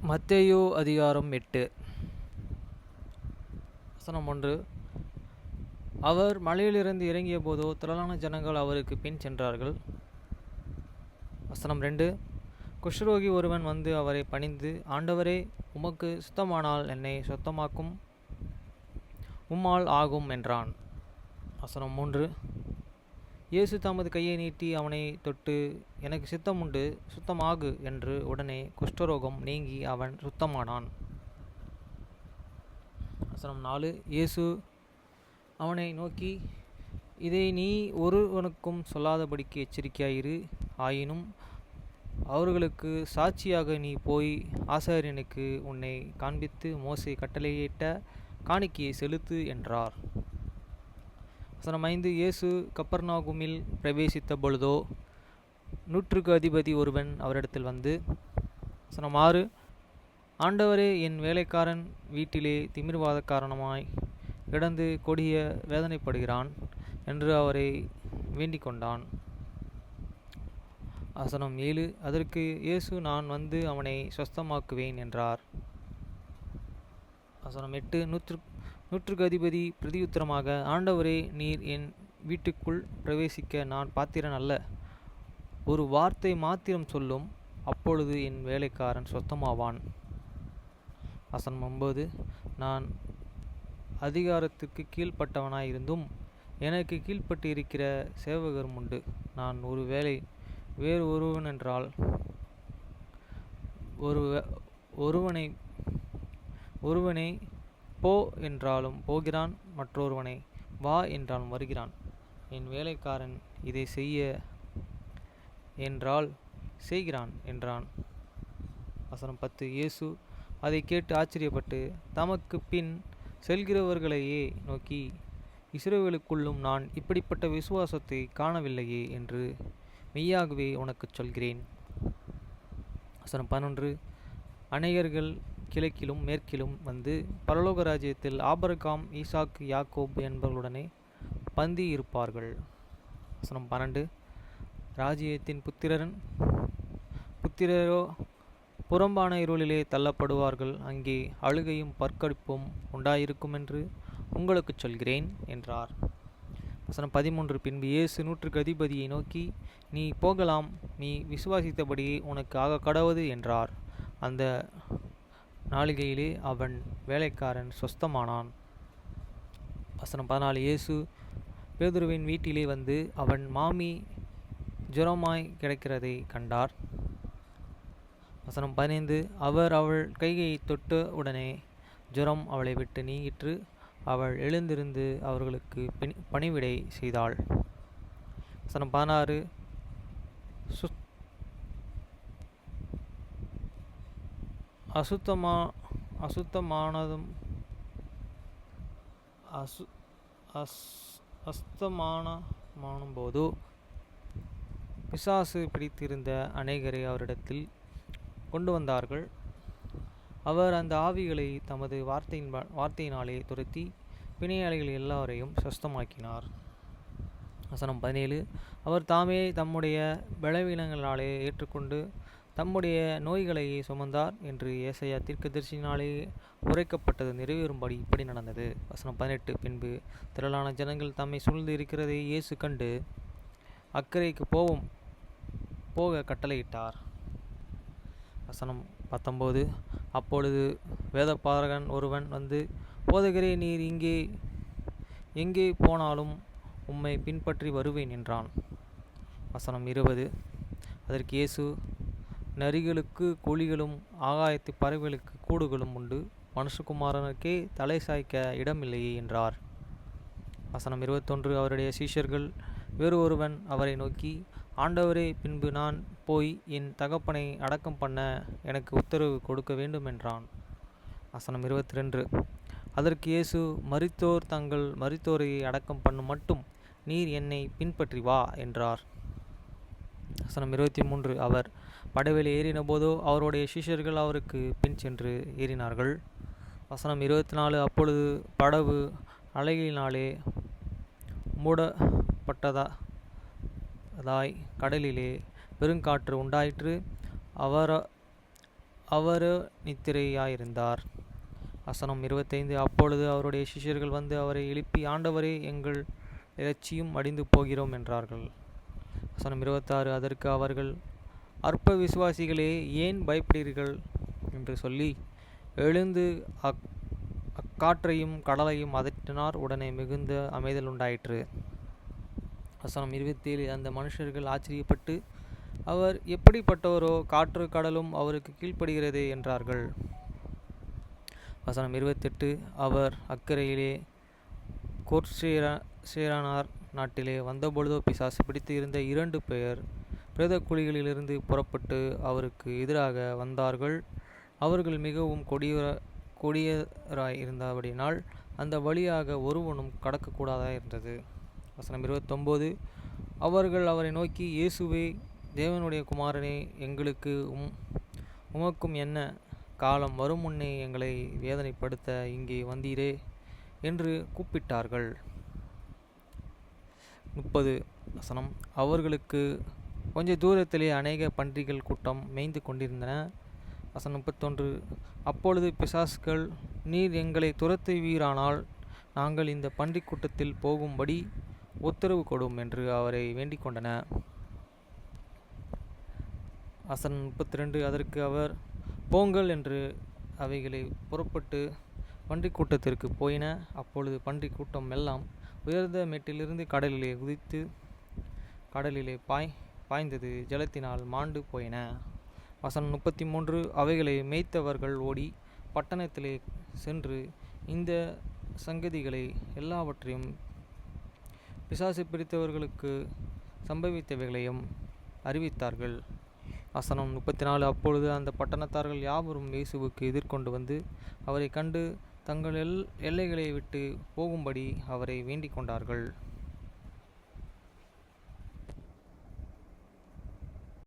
மத்தேயு அதிகாரம் 8 வசனம் 1. அவர் மலையிலிருந்து இறங்கிய போதோ திரளான ஜனங்கள் அவருக்கு பின் சென்றார்கள். வசனம் 2. குஷ்டரோகி ஒருவன் வந்து அவரை பணிந்து, ஆண்டவரே, உமக்கு சுத்தமானால் என்னை சுத்தமாக்கும், உம்மால் ஆகும் என்றான். வசனம் 3. இயேசு தமது கையை நீட்டி அவனை தொட்டு, எனக்கு சித்தமுண்டு, சுத்தமாகு என்று. உடனே குஷ்டரோகம் நீங்கி அவன் சுத்தமானான். வசனம் 4. இயேசு அவனை நோக்கி, இதை நீ ஒருவனுக்கும் சொல்லாதபடிக்கு எச்சரிக்கையாயிரு. ஆயினும் அவர்களுக்கு சாட்சியாக நீ போய் ஆசாரியனுக்கு உன்னை காண்பித்து மோசே கட்டளையிட்ட காணிக்கையை செலுத்து என்றார். வசனம் 5. இயேசு கப்பர்நாகுமில் பிரவேசித்த பொழுதோ 100க்கு அதிபதி ஒருவன் அவரிடத்தில் வந்து, வசனம் 6. ஆண்டவரே, என் வேலைக்காரன் வீட்டிலே திமிர்வாத காரணமாய் கிடந்து கொடிய வேதனைப்படுகிறான் என்று அவரை வேண்டிக் கொண்டான். வசனம் 7. அதற்கு இயேசு, நான் வந்து அவனை சொஸ்தமாக்குவேன் என்றார். வசனம் 8. 100க்கு அதிபதி பிரதியுத்தரமாக, ஆண்டவரே, நீர் என் வீட்டுக்குள் பிரவேசிக்க நான் பாத்திரன் அல்ல. ஒரு வார்த்தை மாத்திரம் சொல்லும், அப்பொழுது என் வேலைக்காரன் சொத்தமாவான். வசனம் 9. நான் அதிகாரத்துக்கு கீழ்ப்பட்டவனாயிருந்தும் எனக்கு கீழ்ப்பட்டு இருக்கிற சேவகரும் உண்டு. நான் வேறு ஒருவனென்றால் ஒருவனை போ என்றாலும் போகிறான், மற்றொருவனை வா என்றாலும் வருகிறான். என் வேலைக்காரன் இதை செய்ய என்றால் செய்கிறான் என்றான். வசனம் 10. இயேசு அதை கேட்டு ஆச்சரியப்பட்டு தமக்கு பின் செல்கிறவர்களையே நோக்கி, இஸ்ரவேலுக்குள்ளும் நான் இப்படிப்பட்ட விசுவாசத்தை காணவில்லையே என்று மெய்யாகவே உனக்குச் சொல்கிறேன். வசனம் 11. அநேகர்கள் கிழக்கிலும் மேற்கிலும் வந்து பரலோக ராஜ்யத்தில் ஆபிரகாம், ஈசாக்கு, யாக்கோபு என்பவர்களுடனே பந்தி இருப்பார்கள். வசனம் 12. ராஜ்யத்தின் புத்திரரோ புறம்பான இருளிலே தள்ளப்படுவார்கள். அங்கே அழுகையும் பற்கடிப்பும் உண்டாயிருக்கும் என்று உங்களுக்கு சொல்கிறேன் என்றார். வசனம் 13. பின்பு இயேசு 100க்கு அதிபதியை நோக்கி, நீ போகலாம், நீ விசுவாசித்தபடி உனக்கு ஆக கடவது என்றார். அந்த நாளிகையிலே அவன் வேலைக்காரன் சொஸ்தமானான். வசனம் 14. இயேசு பேதுருவின் வீட்டிலே வந்து அவன் மாமி ஜுரமாய் கிடக்கிறதை கண்டார். வசனம் 15. அவர் அவள் கையை தொட்ட உடனே ஜுரம் அவளை விட்டு நீங்கிற்று. அவள் எழுந்திருந்து அவர்களுக்கு பணிவிடை செய்தாள். வசனம் 16. அஸ்தமானமானும் போது பிசாசு பிடித்திருந்த அநேகரை அவரிடத்தில் கொண்டு வந்தார்கள். அவர் அந்த ஆவிகளை தமது வார்த்தையினாலே துரத்தி பிணையாளிகள் எல்லாரையும் சொஸ்தமாக்கினார். வசனம் 17. அவர் தாமே தம்முடைய பலவீனங்களாலே ஏற்றுக்கொண்டு தம்முடைய நோய்களையே சுமந்தார் என்று ஏசாயா தீர்க்கதரிசியினாலே உரைக்கப்பட்டது நிறைவேறும்படி இப்படி நடந்தது. வசனம் 18. பின்பு திரளான ஜனங்கள் தம்மை சூழ்ந்து இருக்கிறதை இயேசு கண்டு அக்கரைக்கு போக கட்டளையிட்டார். வசனம் 19. அப்பொழுது வேதபாரகன் ஒருவன் வந்து, போதகரே, நீர் எங்கே போனாலும் உம்மை பின்பற்றி வருவேன் என்றான். வசனம் 20. அதற்கு இயேசு, நரிகளுக்கு குழிகளும் ஆகாயத்து பறவைகளுக்கு கூடுகளும் உண்டு, மனுஷகுமாரனுக்கே தலை சாய்க்க இடமில்லையே என்றார். வசனம் 21. அவருடைய சீஷர்கள் வேறு ஒருவன் அவரை நோக்கி, ஆண்டவரே, பின்பு நான் போய் என் தகப்பனை அடக்கம் பண்ண எனக்கு உத்தரவு கொடுக்க வேண்டும் என்றான். வசனம் 22. அதற்கு இயேசு, மரித்தோர் தங்கள் மரித்தோரை அடக்கம் பண்ணும் மட்டும் நீர் என்னை பின்பற்றி வா என்றார். வசனம் 23. அவர் படவில் ஏறின போதோ அவருடைய சீஷர்கள் அவருக்கு பின் சென்று ஏறினார்கள். வசனம் 24. அப்பொழுது படவு அலைகளினாலே மூடப்பட்டதாய் கடலிலே பெருங்காற்று உண்டாயிற்று. அவரோ நித்திரையாயிருந்தார். வசனம் 25. அப்பொழுது அவருடைய சிஷ்யர்கள் வந்து அவரை எழுப்பி, ஆண்டவரே, எங்கள் இறைச்சியும் மடிந்து போகிறோம் என்றார்கள். வசனம் 26. அதற்கு அவர்கள், அற்ப விசுவாசிகளே, ஏன் பயப்படுகிறீர்கள் என்று சொல்லி எழுந்து அக்காற்றையும் கடலையும் அதட்டினார். உடனே மிகுந்த அமைதல் உண்டாயிற்று. வசனம் 27. அந்த மனுஷர்கள் ஆச்சரியப்பட்டு, அவர் எப்படிப்பட்டவரோ, காற்று கடலும் அவருக்கு கீழ்ப்படுகிறதே என்றார்கள். வசனம் 28. அவர் அக்கரையிலே கோர்சேரானார் நாட்டிலே வந்தபொழுதோ பிசாசு பிடித்து இருந்த 2 பேர் பிரேத குழிகளிலிருந்து புறப்பட்டு அவருக்கு எதிராக வந்தார்கள். அவர்கள் மிகவும் கொடியராய் இருந்தபடினால் அந்த வழியாக ஒருவனும் கடக்கக்கூடாதாக இருந்தது. வசனம் 29. அவர்கள் அவரை நோக்கி, இயேசுவே, தேவனுடைய குமாரனே, எங்களுக்கு உமக்கும் என்ன காலம் வரும் முன்னே எங்களை வேதனைப்படுத்த இங்கே வந்தீரே என்று கூப்பிட்டார்கள். 30 வசனம். அவர்களுக்கு கொஞ்ச தூரத்திலே அநேக பன்றிகள் கூட்டம் மேய்ந்து கொண்டிருந்தன. வசனம் 31. அப்பொழுது பிசாசுகள், நீர் எங்களை துரத்துவீரானால் நாங்கள் இந்த பன்றி கூட்டத்தில் போகும்படி உத்தரவு கொடும் என்று அவரை வேண்டிக் கொண்டன. வசனம் 32. அதற்கு அவர், போங்கள் என்று அவைகளை புறப்பட்டு பன்றி கூட்டத்திற்கு போயின. அப்பொழுது பன்றி கூட்டம் எல்லாம் உயர்ந்த மேட்டிலிருந்து கடலிலே குதித்து கடலிலே பாய்ந்தது, ஜலத்தினால் மாண்டு போயின. வசனம் 33. அவைகளை மேய்த்தவர்கள் ஓடி பட்டணத்திலே சென்று இந்த சங்கதிகளை எல்லாவற்றையும் பிசாசு பிடித்தவர்களுக்கு சம்பவித்தவைகளையும் அறிவித்தார்கள். வசனம் 34. அப்பொழுது அந்த பட்டணத்தார்கள் யாவரும் இயேசுவுக்கு எதிர்கொண்டு வந்து அவரை கண்டு தங்கள் எல்லைகளை விட்டு போகும்படி அவரை வேண்டிக் கொண்டார்கள்.